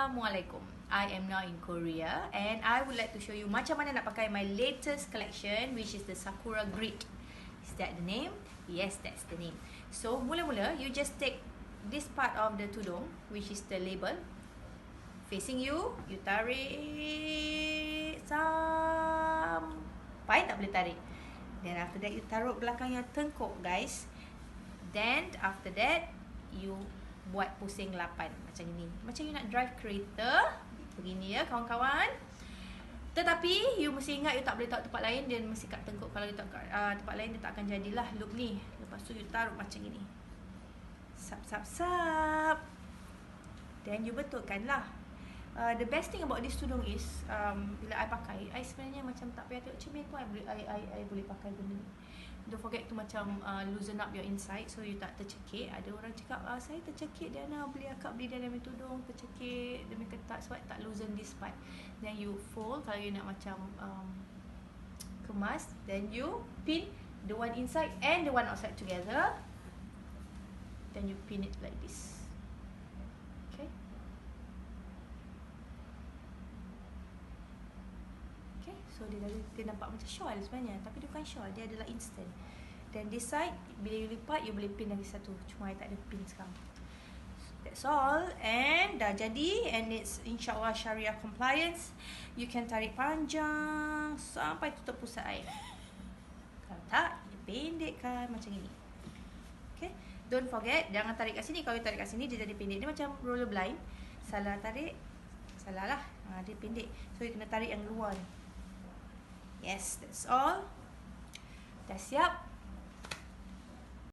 Assalamualaikum. I am now in Korea and I would like to show you macam mana nak pakai my latest collection, which is the Sakura Grid. Is that the name? Yes, that's the name. So mula-mula you just take this part of the tudung, which is the label facing you. You tarik sampai tak boleh tarik. Then after that you taruh belakang yang tengkuk, guys. Then after that you buat pusing 8 macam ini. Macam you nak drive kereta begini ya kawan-kawan. Tetapi you mesti ingat you tak boleh taruh tempat lain, dan mesti kat tengkuk. Kalau you taruh kat tempat lain dia tak akan jadilah loop ni. Lepas tu you taruh macam ini. Sap. Then you betulkanlah. The best thing about this tudung is bila I pakai, I sebenarnya macam tak payah tengok cermin pun I boleh pakai benda ni. Don't forget to macam loosen up your inside so you tak tercekik. Ada orang cakap saya tercekik Diana, akak beli dalam tudung tercekik demi ketat sebab tak loosen this part. Then you fold kalau you nak macam kemas. Then you pin the one inside and the one outside together. Then you pin it like this. Okay. So dia nampak macam shawl sebenarnya, tapi dia bukan shawl, dia adalah instant. Dan this side bila you lipat you boleh pin lagi satu, cuma I tak ada pin sekarang. So that's all, and dah jadi, and it's insyaAllah Sharia compliance. You can tarik panjang sampai tutup pusat air. Kalau tak, dia pendekkan macam ini. Okay, don't forget jangan tarik kat sini. Kalau you tarik kat sini dia jadi pendek, dia macam roller blind. Salah tarik, salah lah, dia pendek. So you kena tarik yang luar ni. Yes, that's all. Dah siap.